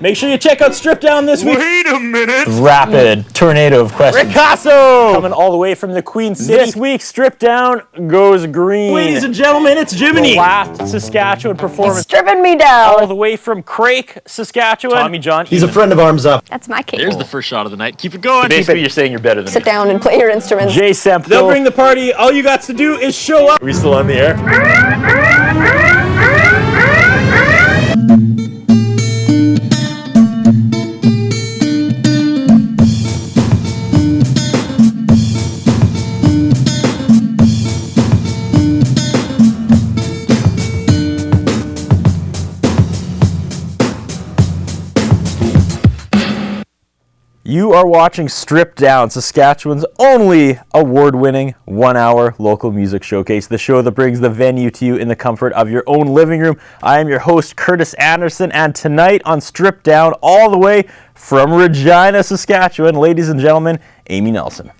Make sure you check out Strip Down this week. Wait a minute! Rapid tornado of questions. Picasso! Coming all the way from the Queen City. This week, Strip Down goes green. Ladies and gentlemen, it's Jiminy. The last Saskatchewan performance. Stripping me down. All the way from Crake, Saskatchewan. Tommy John. He's a friend of Arms Up. That's my cake. There's the first shot of the night. Keep it going. Basically, you're saying you're better than Sit me. down and play your instruments. Jay Sempto. They'll bring the party. All you got to do is show up. Are we still on the air? You are watching Strip Down, Saskatchewan's only award-winning one-hour local music showcase, the show that brings the venue to you in the comfort of your own living room. I am your host, Curtis Anderson, and tonight on Strip Down, all the way from Regina, Saskatchewan, ladies and gentlemen, Amy Nelson.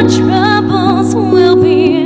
Troubles will be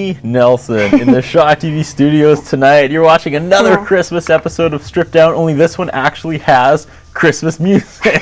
Amy Nelson in the Shaw TV studios tonight. You're watching another Christmas episode of Stripped Down, only this one actually has Christmas music.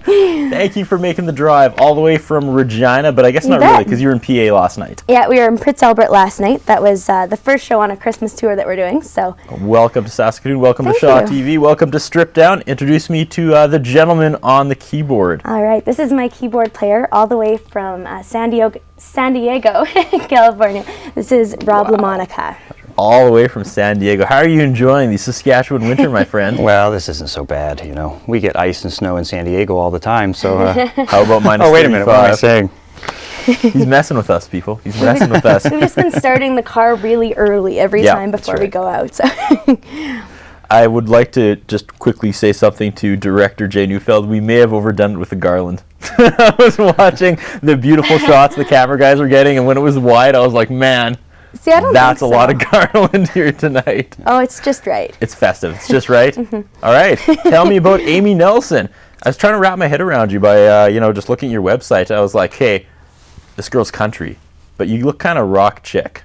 Thank you for making the drive all the way from Regina, but I guess not really, because you were in PA last night. Yeah, we were in Prince Albert last night. That was the first show on a Christmas tour that we're doing. So welcome to Saskatoon. Welcome to Shaw TV. Welcome to Stripped Down. Introduce me to the gentleman on the keyboard. All right, this is my keyboard player all the way from San Diego, California. This is Rob LaMonica. All the way from San Diego. How are you enjoying the Saskatchewan winter, my friend? Well, this isn't so bad, you know. We get ice and snow in San Diego all the time, so... How about minus 35? Oh, wait a minute, what am I saying? He's messing with us, people. He's messing with us. We've just been starting the car really early every time before we go out. So. I would like to just quickly say something to Director Jay Neufeld. We may have overdone it with the garland. I was watching the beautiful shots the camera guys were getting, and when it was wide, I was like, man... See, I don't That's think a lot of garland here tonight. Oh, it's just right. It's festive. It's just right. All right. Tell me about Amy Nelson. I was trying to wrap my head around you by, just looking at your website. I was like, hey, this girl's country, but you look kind of rock chick.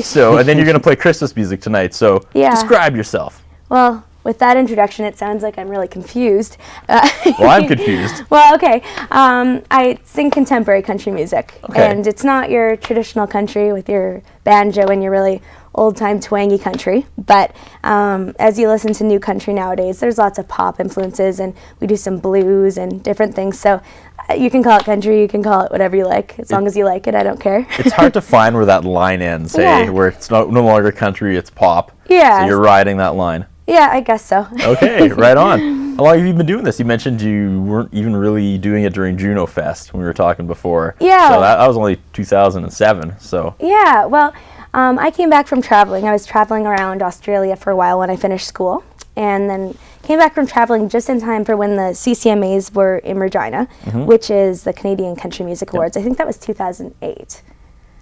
So, and then you're going to play Christmas music tonight. So, describe yourself. Well, with that introduction, it sounds like I'm really confused. Well, I'm confused. Well, okay. I sing contemporary country music, and it's not your traditional country with your banjo and your really old-time twangy country. But as you listen to new country nowadays, there's lots of pop influences, and we do some blues and different things. So you can call it country, you can call it whatever you like, as long as you like it. I don't care. It's hard to find where that line ends, where it's no longer country, it's pop. Yeah. So you're riding that line. Yeah, I guess so. Okay, right on. How long have you been doing this? You mentioned you weren't even really doing it during Juno Fest when we were talking before. Yeah. So that was only 2007. So. Yeah, well, I came back from traveling. I was traveling around Australia for a while when I finished school, and then came back from traveling just in time for when the CCMAs were in Regina, which is the Canadian Country Music Awards. I think that was 2008.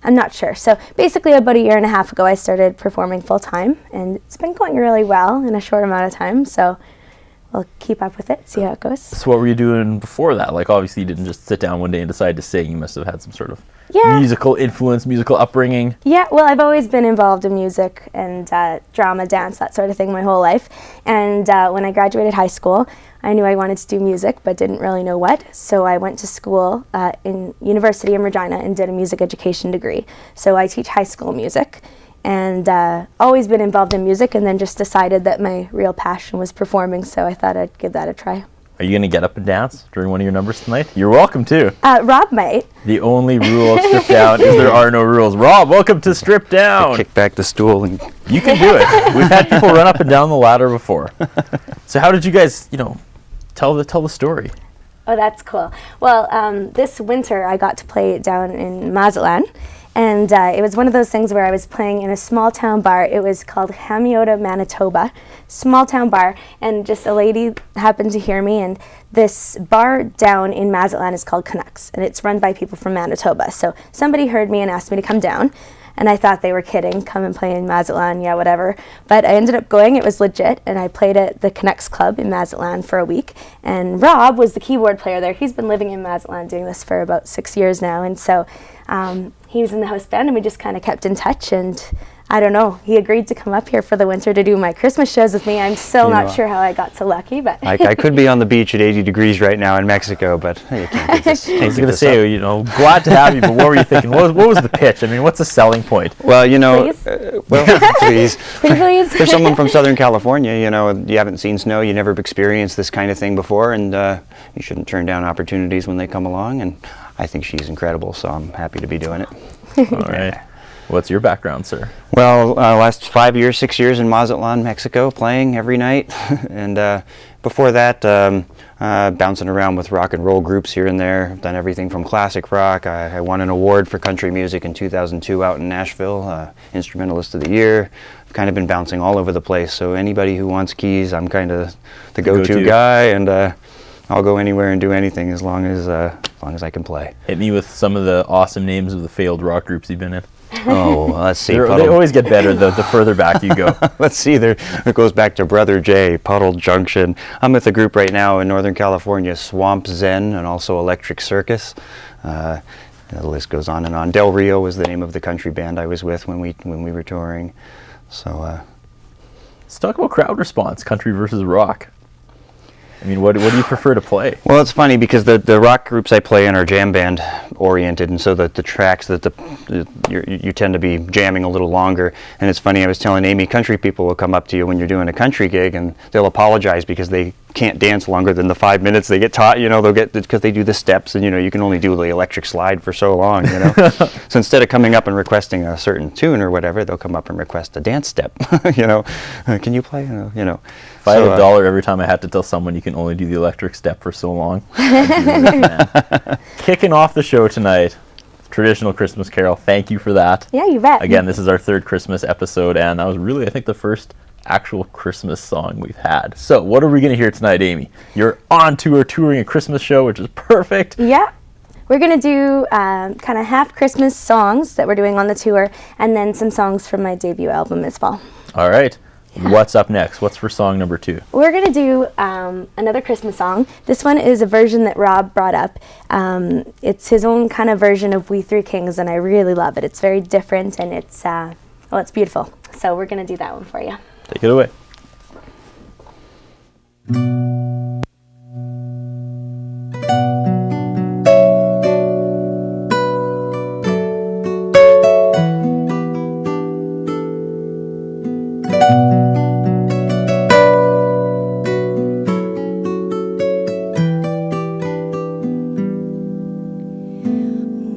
I'm not sure. So basically about a year and a half ago I started performing full time, and it's been going really well in a short amount of time, so we'll keep up with it, see how it goes. So what were you doing before that? Like obviously you didn't just sit down one day and decide to sing. You must have had some sort of musical influence, musical upbringing. Yeah, well, I've always been involved in music and drama, dance, that sort of thing my whole life. And when I graduated high school, I knew I wanted to do music, but didn't really know what. So I went to school in university in Regina and did a music education degree. So I teach high school music, and always been involved in music, and then just decided that my real passion was performing, so I thought I'd give that a try. Are you going to get up and dance during one of your numbers tonight? You're welcome to. Rob might. The only rule of Stripped Down is there are no rules. Rob, welcome to Stripped Down. Kick back the stool. And you can do it. We've had people run up and down the ladder before. So how did you guys, tell the story? Oh, that's cool. Well, this winter I got to play down in Mazatlan. And it was one of those things where I was playing in a small town bar. It was called Hamiota, Manitoba, small town bar. And just a lady happened to hear me. And this bar down in Mazatlan is called Canucks. And it's run by people from Manitoba. So somebody heard me and asked me to come down. And I thought they were kidding, come and play in Mazatlan, yeah, whatever. But I ended up going, it was legit, and I played at the Canucks Club in Mazatlan for a week. And Rob was the keyboard player there. He's been living in Mazatlan doing this for about 6 years now. And so he was in the house band, and we just kind of kept in touch. And I don't know, he agreed to come up here for the winter to do my Christmas shows with me. I'm still not sure how I got so lucky, but... I could be on the beach at 80 degrees right now in Mexico, but you can't get this. I was going to say, glad to have you, but what were you thinking? What was the pitch? I mean, what's the selling point? Well, Please? Please. Please? For someone from Southern California, you haven't seen snow, you never experienced this kind of thing before, and you shouldn't turn down opportunities when they come along, and I think she's incredible, so I'm happy to be doing it. All right. What's your background, sir? Well, last 6 years in Mazatlan, Mexico, playing every night. And before that, bouncing around with rock and roll groups here and there. I've done everything from classic rock. I won an award for country music in 2002 out in Nashville, Instrumentalist of the Year. I've kind of been bouncing all over the place. So anybody who wants keys, I'm kind of the go-to guy. And I'll go anywhere and do anything as long as I can play. Hit me with some of the awesome names of the failed rock groups you've been in. Oh, let's see. They always get better the further back you go. Let's see. It goes back to Brother J, Puddle Junction. I'm with a group right now in Northern California, Swamp Zen, and also Electric Circus. The list goes on and on. Del Rio was the name of the country band I was with when we were touring. So Let's talk about crowd response, country versus rock. I mean, what do you prefer to play? well, it's funny because the rock groups I play in are jam band oriented, and so the tracks that you tend to be jamming a little longer. And it's funny, I was telling Amy, country people will come up to you when you're doing a country gig, and they'll apologize because they can't dance longer than the 5 minutes they get taught. They'll get, because they do the steps, and you can only do the electric slide for so long. So instead of coming up and requesting a certain tune or whatever, they'll come up and request a dance step. Can you play? If I had $1 every time I had to tell someone you can only do the electric step for so long, I'd do it, man. Kicking off the show tonight, traditional Christmas carol. Thank you for that. Yeah, you bet. Again, this is our 3rd Christmas episode, and that was really, I think, the first actual Christmas song we've had. So what are we going to hear tonight, Amy? You're on tour, touring a Christmas show, which is perfect. Yeah. We're going to do kind of half Christmas songs that we're doing on the tour, and then some songs from my debut album as well. All right. What's up next? What's for song number 2? We're going to do another Christmas song. This one is a version that Rob brought up. It's his own kind of version of We Three Kings, and I really love it. It's very different, and it's beautiful. So we're going to do that one for you. Take it away.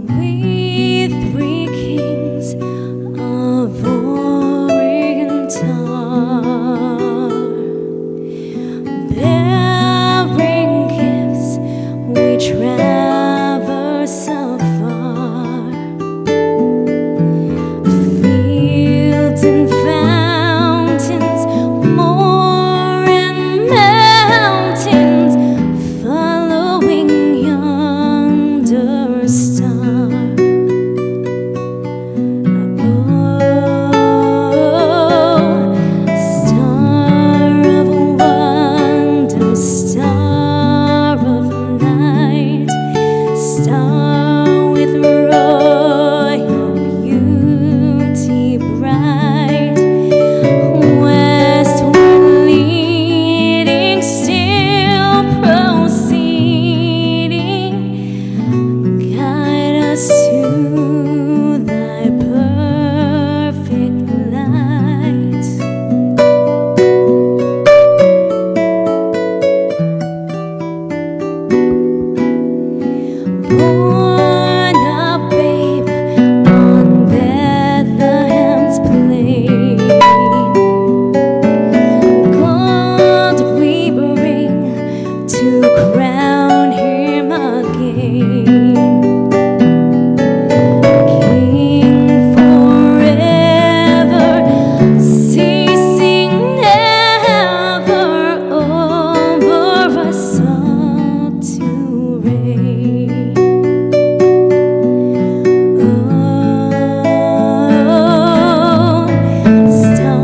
We three kings of Orient are, bearing gifts we traverse afar. Fields and fountains, moor and mountains, following yonder star. Star of wonder, star of night, star with royal beauty bright, westward leading, still proceeding, guide us to thy perfect light. Born a babe on Bethlehem's plain, gold we bring to crown him again. King forever, ceasing never, over us all to reign. Star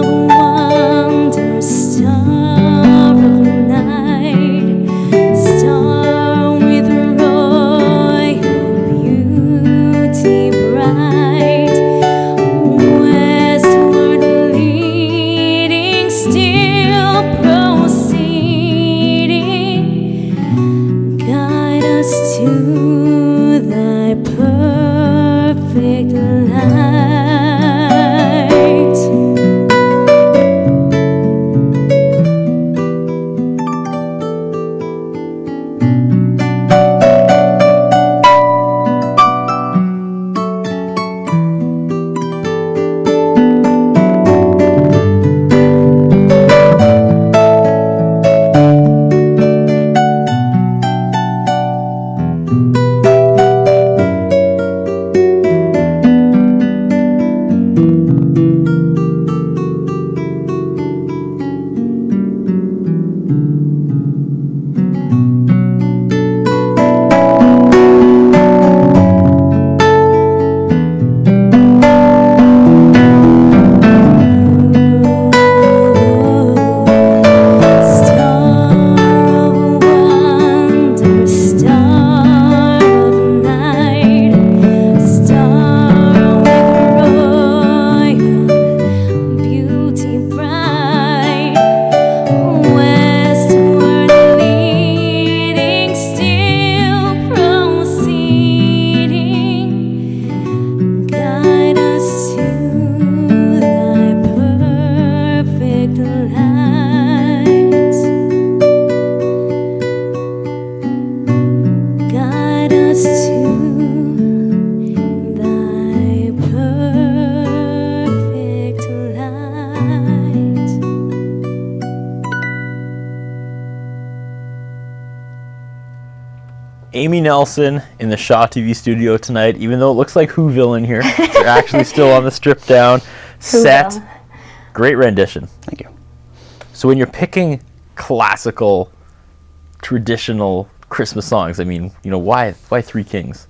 of wonder, star of night, star with royal beauty bright, westward leading, still proceeding, guide us to thy perfect light. Amy Nelson in the Shaw TV studio tonight. Even though it looks like Whoville in here, you're actually still on the stripped down set. Whoville. Great rendition. Thank you. So when you're picking classical, traditional Christmas songs, I mean, why Three Kings?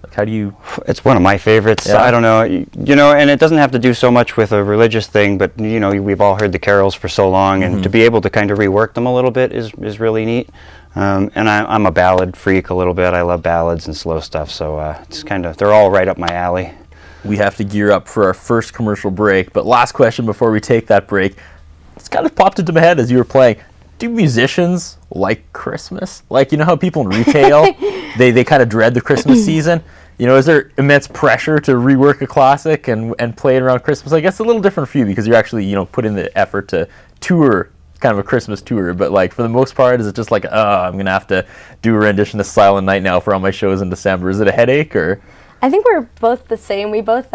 Like, how do you? It's one of my favorites. Yeah. I don't know, and it doesn't have to do so much with a religious thing, but we've all heard the carols for so long, and to be able to kind of rework them a little bit is really neat. And I'm a ballad freak a little bit. I love ballads and slow stuff, so it's they're all right up my alley. We have to gear up for our first commercial break, but last question before we take that break. It's kind of popped into my head as you were playing. Do musicians like Christmas? Like, how people in retail, they kind of dread the Christmas season? Is there immense pressure to rework a classic and play it around Christmas? I guess a little different for you because you're actually, put in the effort to tour kind of a Christmas tour, but like for the most part, is it just like, I'm gonna have to do a rendition of Silent Night now for all my shows in December? Is it a headache or? I think we're both the same. We both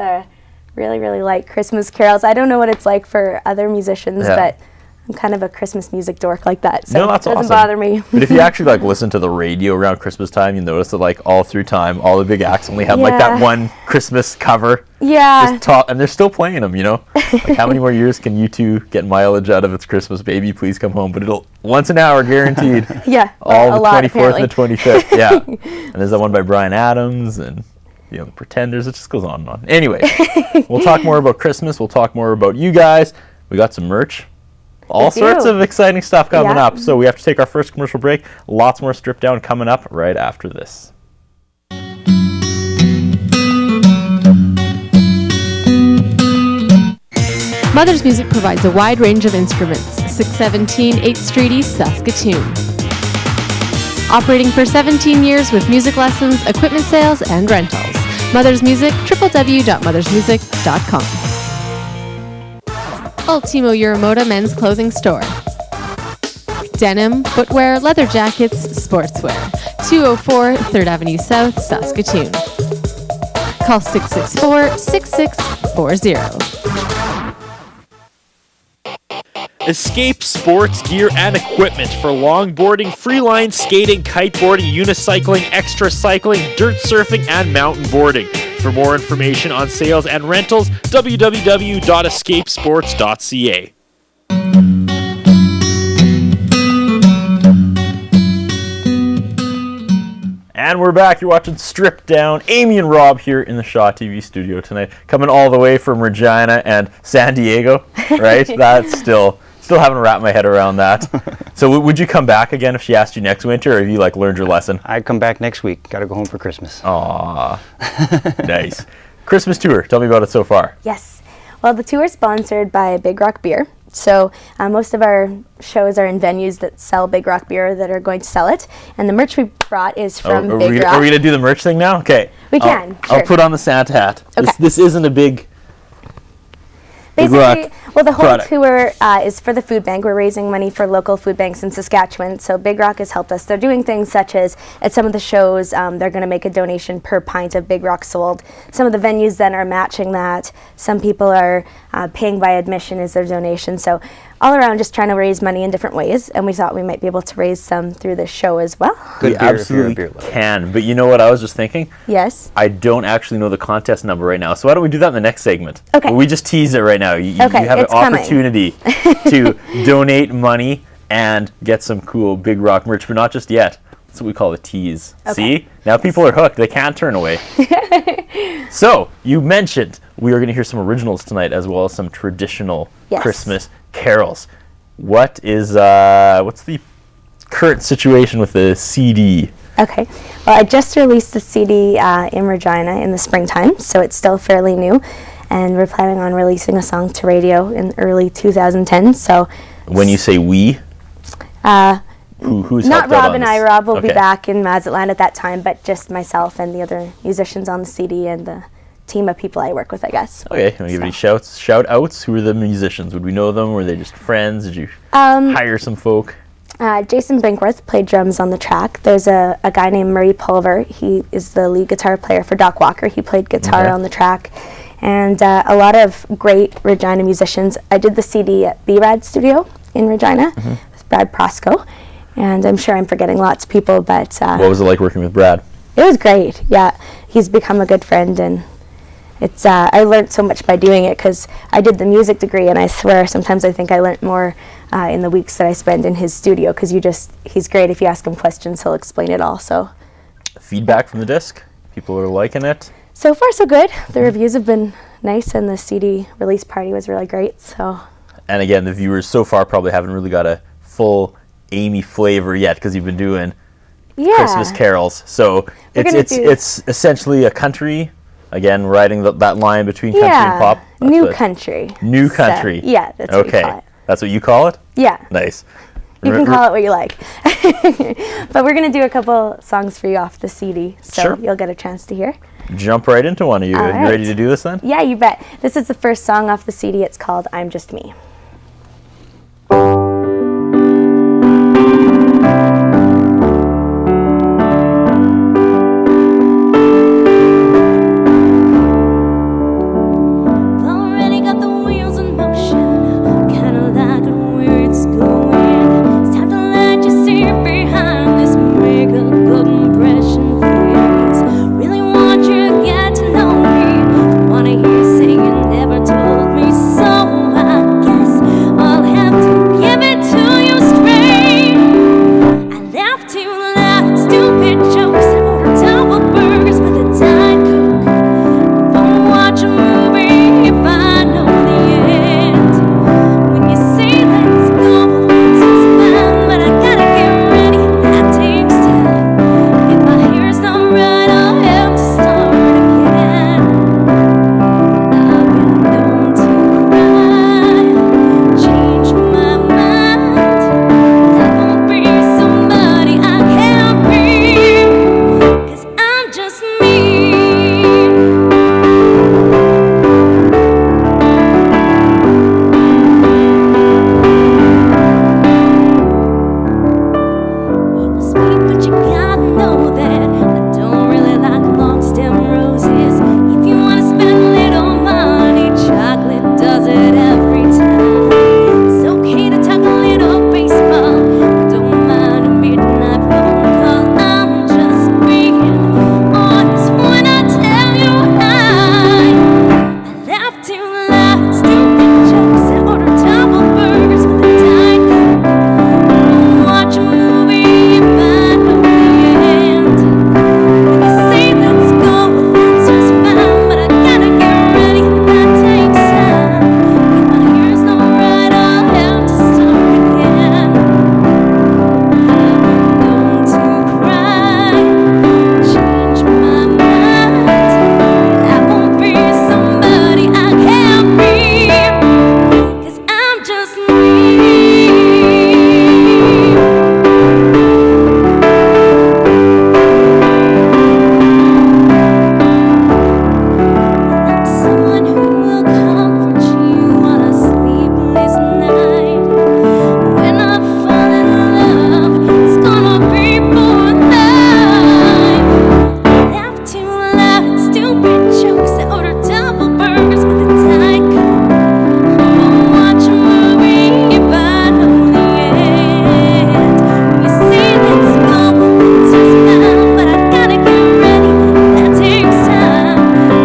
really, really like Christmas carols. I don't know what it's like for other musicians, but I'm kind of a Christmas music dork like that, so that's it doesn't awesome. bother me. But if you actually listen to the radio around Christmas time, you notice that all through time, all the big acts only have that one Christmas cover. Yeah. And they're still playing them, Like how many more years can U2 get mileage out of It's Christmas, Baby, Please Come Home? But it'll once an hour guaranteed. Yeah. All a the lot, 24th apparently. and the 25th. Yeah. And there's that one by Bryan Adams and the Pretenders. It just goes on and on. Anyway, we'll talk more about Christmas. We'll talk more about you guys. We got some merch. All sorts of exciting stuff coming up. So we have to take our first commercial break. Lots more stripped down coming up right after this. Mother's Music provides a wide range of instruments. 617 8th Street East, Saskatoon. Operating for 17 years with music lessons, equipment sales, and rentals. Mother's Music, www.mothersmusic.com. Ultimo Uramoda Men's Clothing Store. Denim, footwear, leather jackets, sportswear. 204 3rd Avenue South, Saskatoon. Call 664-6640. Escape sports gear and equipment for longboarding, freeline skating, kiteboarding, unicycling, extra cycling, dirt surfing, and mountain boarding. For more information on sales and rentals, www.escapesports.ca. And we're back. You're watching Stripped Down. Amy and Rob here in the Shaw TV studio tonight, coming all the way from Regina and San Diego, right? That's still having to wrap my head around that. So would you come back again if she asked you next winter, or have you learned your lesson? I'd come back next week. Got to go home for Christmas. Aw, nice. Christmas tour. Tell me about it so far. Yes. Well, the tour is sponsored by Big Rock Beer. So most of our shows are in venues that sell Big Rock beer that are going to sell it. And the merch we brought is from Big Rock. Are we going to do the merch thing now? Okay. We can, I'll sure. put on the Santa hat. Okay. This isn't a big Basically, Rock well, the whole product. tour is for the food bank. We're raising money for local food banks in Saskatchewan. So Big Rock has helped us. They're doing things such as at some of the shows, they're going to make a donation per pint of Big Rock sold. Some of the venues then are matching that. Some people are paying by admission as their donation. So all around, just trying to raise money in different ways. And we thought we might be able to raise some through this show as well. We Good beer if you're a absolutely beer lover. can. But you know what I was just thinking? Yes. I don't actually know the contest number right now. So why don't we do that in the next segment? Okay. We just tease it right now. You have an it's coming. opportunity to donate money and get some cool Big Rock merch, but not just yet. That's what we call a tease. Okay. See? Now people are hooked. They can't turn away. So, you mentioned we are going to hear some originals tonight as well as some traditional Yes. Christmas carols. What's the current situation with the CD? Okay. Well, I just released the CD in Regina in the springtime, so it's still fairly new. And we're planning on releasing a song to radio in early 2010. So When you say we, who's not helped out Rob on and this? I. Rob will be Okay. back in Mazatlan at that time, but just myself and the other musicians on the CD and the team of people I work with, I guess. Okay, you want to give any shout outs? Who are the musicians? Would we know them? Were they just friends? Did you Um, hire some folk? Jason Binkworth played drums on the track. There's a guy named Murray Pulver. He is the lead guitar player for Doc Walker. He played guitar Okay. on the track. And a lot of great Regina musicians. I did the CD at B-Rad Studio in Regina with Brad Prosco. And I'm sure I'm forgetting lots of people, but What was it like working with Brad? it was great. Yeah, he's become a good friend, and it's I learned so much by doing it because I did the music degree, and I swear sometimes I think I learned more in the weeks that I spend in his studio because he's great. If you ask him questions, he'll explain it all. So Feedback from the disc? People are liking it? so far so good. The reviews have been nice, and the CD release party was really great. So And again, the viewers so far probably haven't really got a full Amy flavor yet because you've been doing yeah, Christmas carols. So it's essentially a country, again, riding that line between country and pop. That's new what- country. New So, country. yeah, that's what we Okay. call it. That's what you call it? Yeah. Nice. You can call it what you like. But we're going to do a couple songs for you off the CD, so Sure. you'll get a chance to hear. Jump right into one. Are you, All you right. ready to do this then? Yeah, you bet. This is the first song off the CD. It's called I'm Just Me. Already got the wheels in motion, kinda like where it's going. It's time to let you see behind this make a good impression face. Really want you to get to know me. Wanna hear you say you never told me so. I guess I'll have to give it to you straight. I laugh too loud, stupid jokes. I order double burgers with a Diet Coke. Won't watch a movie if I know the end. When you say let's go, that seems fine, but I gotta get ready. That takes time. If my hair's not right, I'll have to start again. I've been known to cry, change my mind. I won't be somebody I can't be, 'cause I'm just me. You must be, but you gotta know that I don't really like long stem roses. If you wanna spend a little money, chocolate does it every time. It's okay to talk a little baseball, but don't mind a midnight phone call. I'm just being honest when I tell you I laugh too loud, stupid jokes. I order double burgers with a Diet Coke. Won't watch a movie if I know the end. When you say let's go, that's just fine, but I gotta get ready. That takes time. If my hair's not right, I'll have to start again. I've been known to cry, change my mind. I won't be somebody I can't be, 'cause I'm just me. Someone who will comfort you on a sleepless night. When I fall in love, it's gonna be for life. Laugh too loud, stupid jokes. I order double burgers with a Diet Coke. Won't watch a movie if I know the end. When you say let's go, that's just fine, but I gotta get ready. That takes time.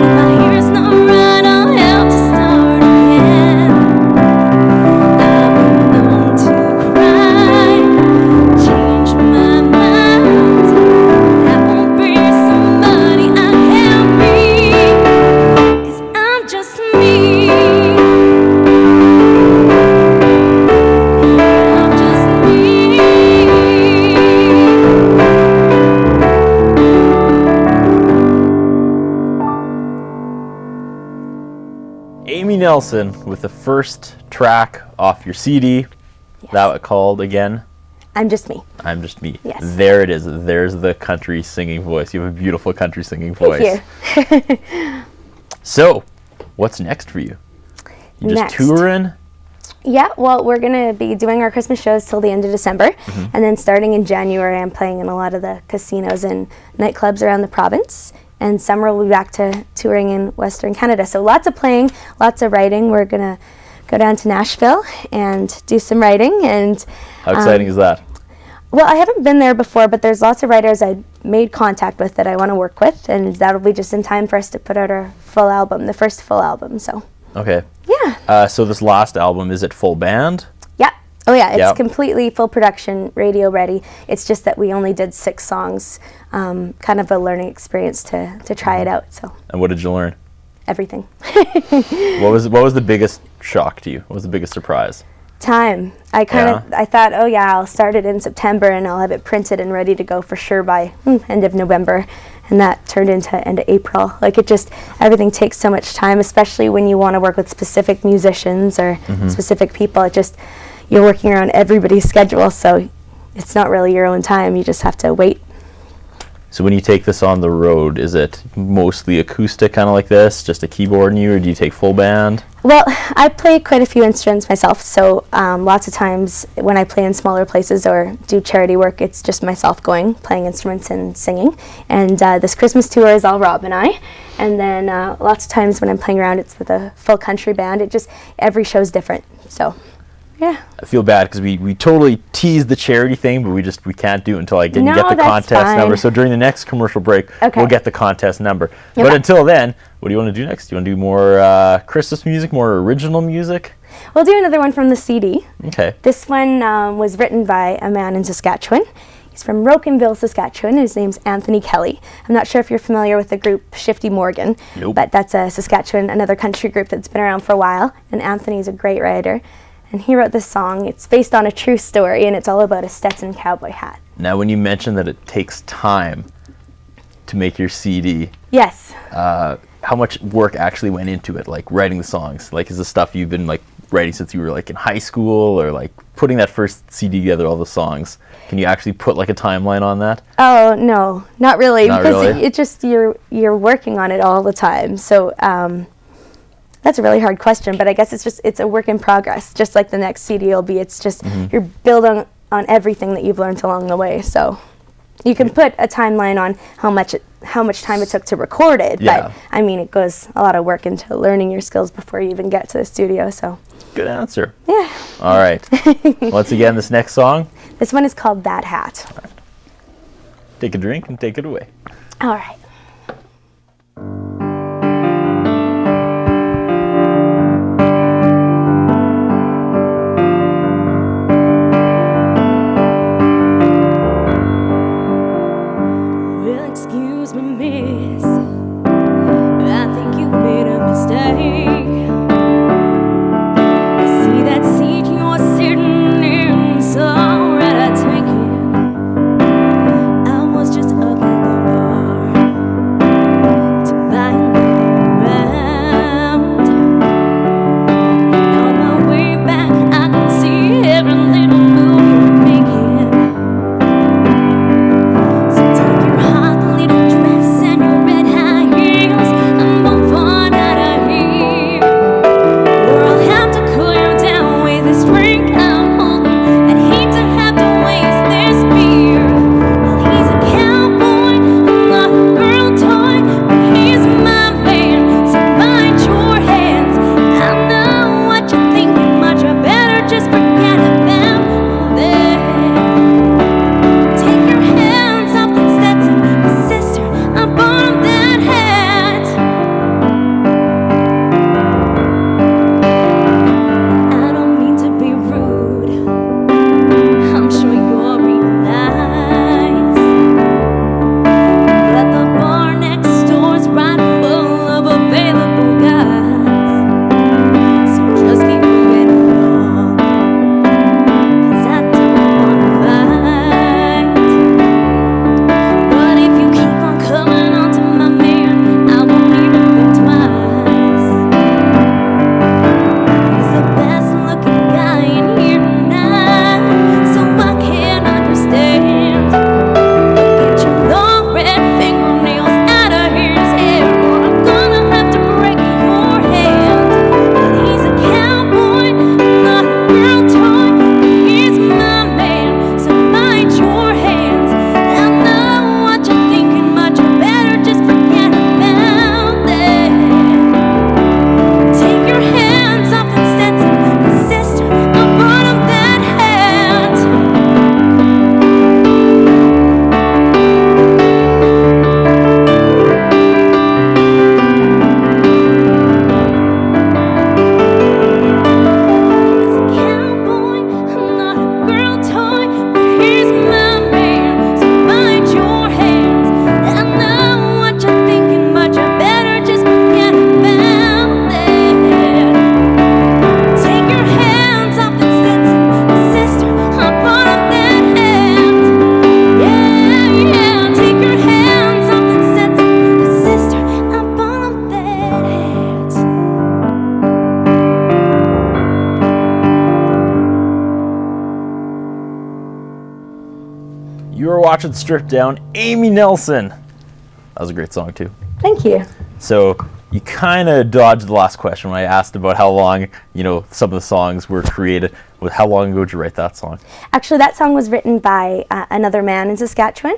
If my hair's not right, I'll have to start again. I've been known to cry, change my mind. I won't be somebody I can't be, 'cause I'm just me. I'm just me. Amy Nelson with the first track off your CD. That called again, I'm Just Me. I'm Just Me. Yes. There it is. There's the country singing voice. You have a beautiful country singing voice. Thank you. So, what's next for you? You just Next. touring? Yeah, well, we're going to be doing our Christmas shows till the end of December. And then starting in January, I'm playing in a lot of the casinos and nightclubs around the province. And summer, we'll be back to touring in Western Canada. So lots of playing, lots of writing. We're going to go down to Nashville and do some writing. And How exciting is that? Well, I haven't been there before, but there's lots of writers I made contact with that I want to work with, and that'll be just in time for us to put out our full album, the first full album. So Okay. yeah, So this last album, is it full band? yeah. Oh yeah, it's Yep. completely full production, radio ready. It's just that we only did 6 songs, kind of a learning experience to try it out. So And what did you learn? everything. What was the biggest shock to you? What was the biggest surprise? Time. I thought, oh yeah, I'll start it in September and I'll have it printed and ready to go for sure by end of November, and that turned into end of April. Like it just, everything takes so much time, especially when you want to work with specific musicians or specific people. It just, you're working around everybody's schedule, so it's not really your own time. You just have to wait. So when you take this on the road, is it mostly acoustic, kind of like this, just a keyboard in you, or do you take full band? Well, I play quite a few instruments myself, so lots of times when I play in smaller places or do charity work, it's just myself going, playing instruments and singing. And this Christmas tour is all Rob and I. And then lots of times when I'm playing around, it's with a full country band. It just, every show's different, so yeah. I feel bad because we totally teased the charity thing, but we can't do it until you get No, the that's contest fine. number. So during the next commercial break, Okay. we'll get the contest number. Okay. But until then, what do you want to do next? Do you want to do more Christmas music, more original music? We'll do another one from the CD. Okay. This one was written by a man in Saskatchewan. He's from Rokenville, Saskatchewan. His name's Anthony Kelly. I'm not sure if you're familiar with the group Shifty Morgan, Nope. but that's a Saskatchewan, another country group that's been around for a while. And Anthony's a great writer. And he wrote this song. It's based on a true story, and it's all about a Stetson cowboy hat. Now, when you mentioned that it takes time to make your CD, Yes. how much work actually went into it, like writing the songs? Like, is this stuff you've been like writing since you were like in high school, or like putting that first CD together, all the songs? Can you actually put like a timeline on that? Oh no, not really, Not because really? it just you're working on it all the time. So that's a really hard question, but I guess it's a work in progress, just like the next CD will be. It's just you're building on everything that you've learned along the way. So you can put a timeline on how much time it took to record it, Yeah. but I mean it goes a lot of work into learning your skills before you even get to the studio. So Good answer. yeah, All right. Once again, this next song, this one is called That Hat. take a drink and take it away. All right. Well, excuse me, miss. I think you made a mistake. I see that seat you're sitting in, so already taken. I was just up at the bar to buy another round. And on my way back, I can see every little move you're making. So take your hot little dress and your red hat watching Stripped Down. Amy Nelson. That was a great song too. Thank you. So you kind of dodged the last question when I asked about how long, some of the songs were created. How long ago did you write that song? Actually, that song was written by another man in Saskatchewan,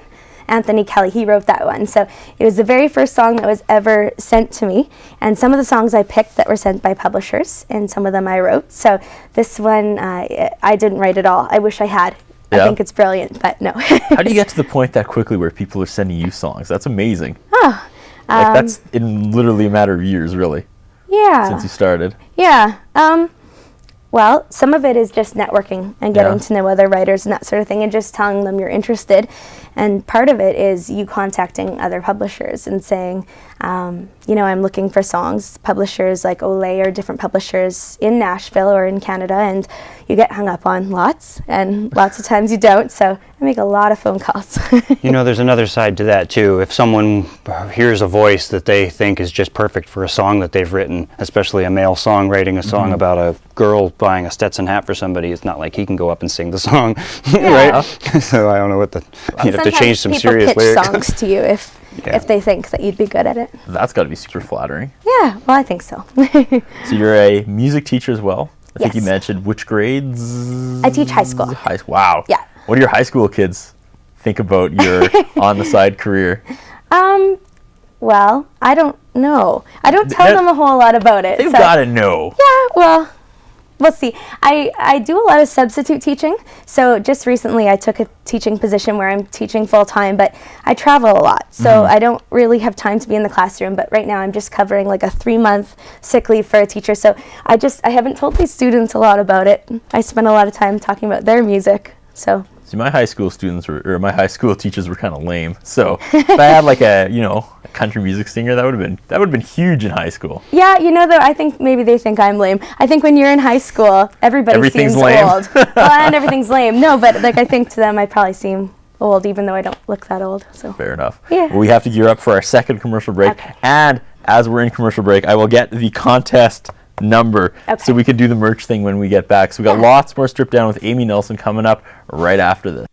Anthony Kelly. He wrote that one. So it was the very first song that was ever sent to me. And some of the songs I picked that were sent by publishers, and some of them I wrote. So this one, I didn't write at all. I wish I had. Yeah. I think it's brilliant, but no. How do you get to the point that quickly where people are sending you songs? That's amazing. Oh. That's in literally a matter of years, really, Yeah. since you started. Yeah. Well, some of it is just networking and getting to know other writers and that sort of thing, and just telling them you're interested. And part of it is you contacting other publishers and saying, I'm looking for songs. Publishers like Olay or different publishers in Nashville or in Canada, and you get hung up on lots, and lots of times you don't. So I make a lot of phone calls. There's another side to that too. If someone hears a voice that they think is just perfect for a song that they've written, especially a male song writing a song about a girl buying a Stetson hat for somebody, it's not like he can go up and sing the song, right? So I don't know you'd have to change some serious people pitch lyrics. songs to you if they think that you'd be good at it. That's got to be super flattering. Yeah, well, I think so. So you're a music teacher as well? I think you Yes. mentioned which grades? I teach high school. Wow. Yeah. What do your high school kids think about your on-the-side career? Well, I don't know. I don't tell them a whole lot about it. They've so- got to know. Yeah, well, we'll see. I do a lot of substitute teaching. So just recently I took a teaching position where I'm teaching full-time, but I travel a lot. So I don't really have time to be in the classroom. But right now I'm just covering like a 3-month sick leave for a teacher. So I haven't told these students a lot about it. I spend a lot of time talking about their music. So See, my high school my high school teachers were kind of lame. So if I had like a country music singer, that would have been huge in high school. yeah, though, I think maybe they think I'm lame. I think when you're in high school, everybody Everything's seems lame. old. Well, and everything's lame. No, but I think to them I probably seem old, even though I don't look that old. So Fair enough. Yeah. Well, we have to gear up for our second commercial break. Okay. And as we're in commercial break, I will get the contest number so we can do the merch thing when we get back. So we got lots more Stripped Down with Amy Nelson coming up right after this.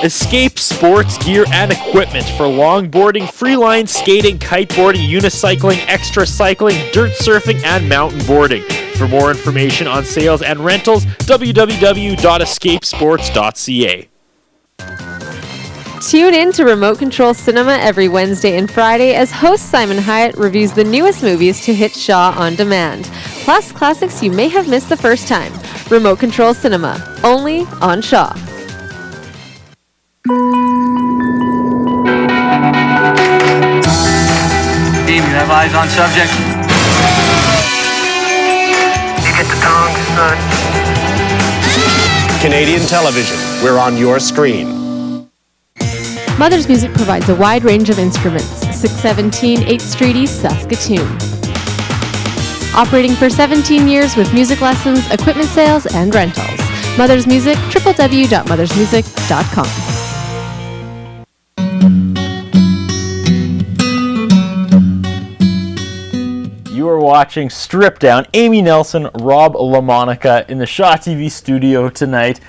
Escape sports gear and equipment for longboarding, freeline skating, kiteboarding, unicycling, extra cycling, dirt surfing, and mountain boarding. For more information on sales and rentals, www.escapesports.ca. Tune in to Remote Control Cinema every Wednesday and Friday as host Simon Hyatt reviews the newest movies to hit Shaw on demand, plus classics you may have missed the first time. Remote Control Cinema, only on Shaw. Team, you have eyes on subject. You get the tongs, son. Canadian television, we're on your screen. Mother's Music provides a wide range of instruments. 617 8th Street East, Saskatoon. Operating for 17 years with music lessons, equipment sales, and rentals. Mother's Music, www.mothersmusic.com. You are watching Stripped Down. Amy Nelson, Rob LaMonica in the Shaw TV studio tonight.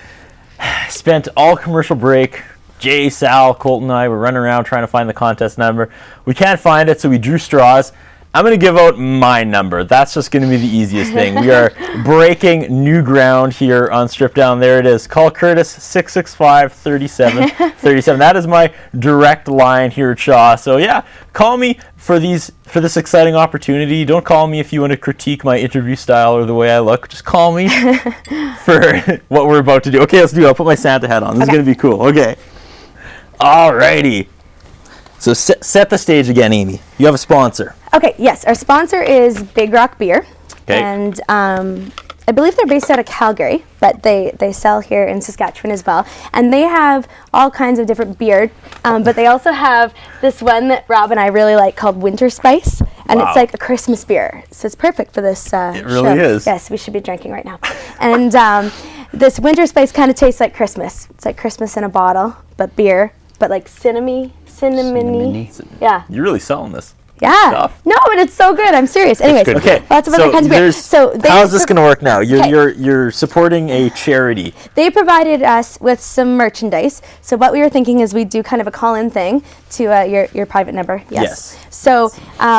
Spent all commercial break. Jay, Sal, Colt, and I were running around trying to find the contest number. We can't find it, so we drew straws. I'm going to give out my number. That's just going to be the easiest thing. We are breaking new ground here on Stripped Down. There it is. Call Curtis 665-3737. That is my direct line here at Shaw. So yeah, call me for this exciting opportunity. Don't call me if you want to critique my interview style or the way I look. Just call me for what we're about to do. Okay, let's do it. I'll put my Santa hat on. This is going to be cool. Okay. Alrighty. So set the stage again, Amy. You have a sponsor. Okay, yes, our sponsor is Big Rock Beer. Okay. And I believe they're based out of Calgary, but they sell here in Saskatchewan as well. And they have all kinds of different beer, but they also have this one that Rob and I really like called Winter Spice. And Wow. it's like a Christmas beer. So it's perfect for this It really show. is. Yes, we should be drinking right now. And this Winter Spice kind of tastes like Christmas. It's like Christmas in a bottle, but beer, but like cinnamony. Cinnamony. Yeah. You're really selling this. Yeah. stuff. No, but it's so good. I'm serious. Anyways, Okay. lots of other kinds of beer. So how's this going to work now? Okay. You're supporting a charity. They provided us with some merchandise. So what we were thinking is we'd do kind of a call-in thing to your private number. Yes. So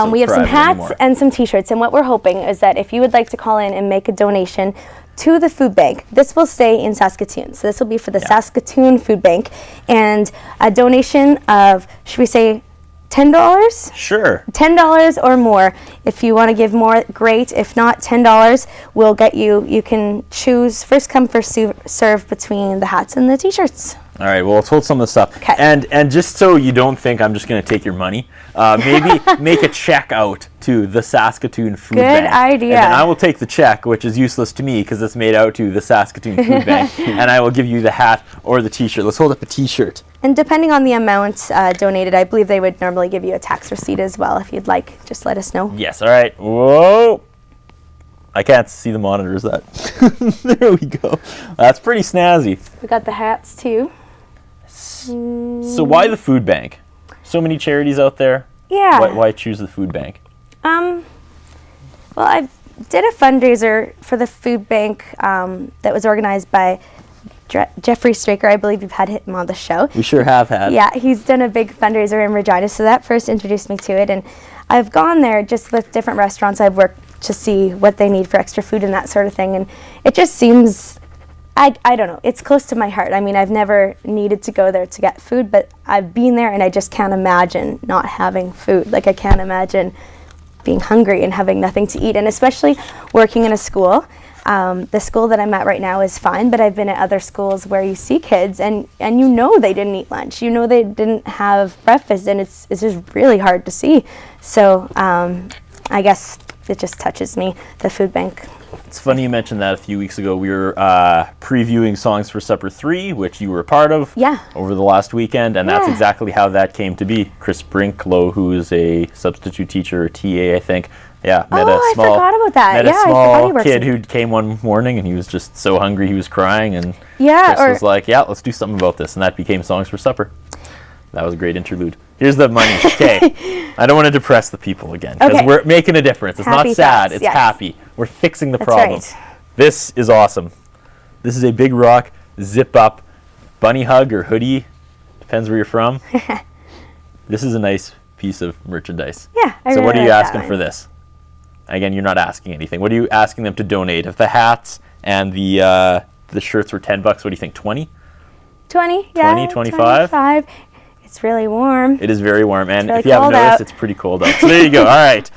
we have some private hats anymore. and some T-shirts. And what we're hoping is that if you would like to call in and make a donation to the food bank, this will stay in Saskatoon. So this will be for the Saskatoon Food Bank, and a donation of, should we say, $10? Sure. $10 or more. If you want to give more, great. If not, $10 will get you. You can choose first come, first serve between the hats and the T-shirts. All right, well, let's hold some of the stuff. 'Kay. And just so you don't think I'm just going to take your money, maybe make a check out to the Saskatoon Food Bank. Good idea. And then I will take the check, which is useless to me because it's made out to the Saskatoon Food Bank, and I will give you the hat or the T-shirt. Let's hold up a T-shirt. And depending on the amount donated, I believe they would normally give you a tax receipt as well. If you'd like, just let us know. Yes, all right. Whoa. I can't see the monitors. That. There we go. That's pretty snazzy. We got the hats too. So why the food bank? So many charities out there. Yeah. Why choose the food bank? Well, I did a fundraiser for the food bank that was organized by Jeffrey Straker. I believe you've had him on the show. We sure have had. Yeah, he's done a big fundraiser in Regina, so that first introduced me to it. And I've gone there just with different restaurants I've worked to see what they need for extra food and that sort of thing. And it just seems, I don't know, it's close to my heart. I mean, I've never needed to go there to get food, but I've been there and I just can't imagine not having food. Like, I can't imagine being hungry and having nothing to eat. And especially working in a school. The school that I'm at right now is fine, but I've been at other schools where you see kids and you know they didn't eat lunch. You know they didn't have breakfast, and it's just really hard to see. So I guess it just touches me, the food bank. It's funny you mentioned that. A few weeks ago we were previewing Songs for Supper 3, which you were a part of over the last weekend, and that's exactly how that came to be. Chris Brinklow, who is a substitute teacher, or TA, I think, met I forgot about that. Met a small kid who came one morning, and he was just so hungry he was crying, and Chris was like, let's do something about this, and that became Songs for Supper. That was a great interlude. Here's the money. Okay. I don't want to depress the people again, because we're making a difference. It's Happy not sad. thoughts, It's happy. We're fixing the problem. Right. This is awesome. This is a Big Rock zip up bunny hug or hoodie. Depends where you're from. This is a nice piece of merchandise. Yeah, I So really what are you like that asking one. for this? Again, you're not asking anything. What are you asking them to donate? If the hats and the shirts were $10, what do you think? 20? 20, yeah. 20, 25? 25. It's really warm. It is very warm, and really if you haven't cold noticed, out. it's pretty cold out. So there you go. All right.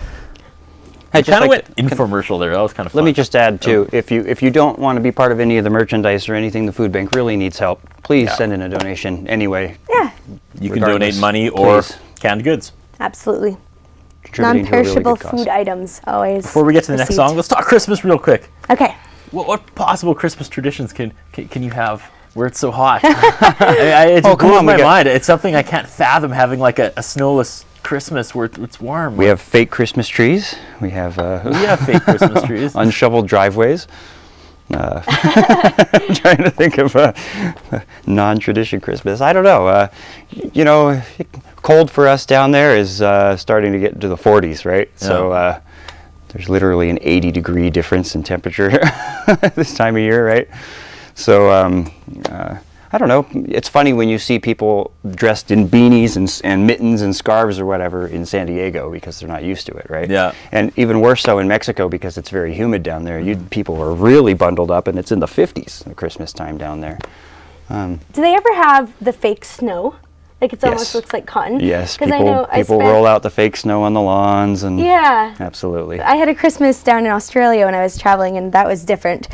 I I just kind of like went infomercial there. That was kind of fun. Let me just add too, if you don't want to be part of any of the merchandise or anything, the food bank really needs help. Please send in a donation anyway. Yeah, You can regardless, donate money or please. canned goods. absolutely. Contributing to a really Non-perishable good cause. food items always. Before we get to the next received. song, let's talk Christmas real quick. Okay. What possible Christmas traditions can you have where it's so hot? It just come blows on, my we got- mind. It's something I can't fathom, having like a snowless Christmas where it's warm. We have fake Christmas trees. We have fake Christmas trees. unshoveled driveways. I'm trying to think of a non-tradition Christmas. I don't know. Cold for us down there is starting to get into the 40s, right? Yeah. So there's literally an 80-degree difference in temperature this time of year, right? So I don't know. It's funny when you see people dressed in beanies and mittens and scarves or whatever in San Diego because they're not used to it, right? Yeah. And even worse so in Mexico because it's very humid down there. People are really bundled up, and it's in the 50s at Christmas time down there. Do they ever have the fake snow? Like it almost Yes. looks like cotton? Yes, 'Cause I know people roll out the fake snow on the lawns and Yeah. absolutely. I had a Christmas down in Australia when I was traveling, and that was different,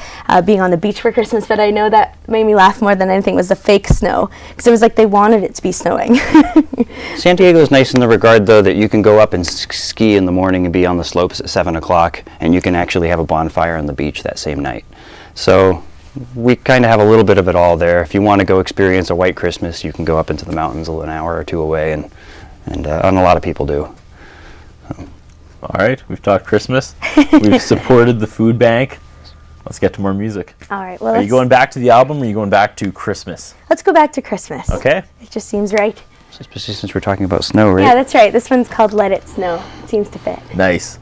being on the beach for Christmas. But I know that made me laugh more than anything was the fake snow, because it was like they wanted it to be snowing. San Diego is nice in the regard, though, that you can go up and ski in the morning and be on the slopes at 7 o'clock, and you can actually have a bonfire on the beach that same night. So we kind of have a little bit of it all there. If you want to go experience a white Christmas, you can go up into the mountains an hour or two away, and a lot of people do. All right, we've talked Christmas. We've supported the food bank. Let's get to more music. All right, well, Are you going back to the album, or are you going back to Christmas? let's go back to Christmas. Okay. It just seems right. Especially since we're talking about snow, right? Yeah, that's right. This one's called Let It Snow. It seems to fit. Nice.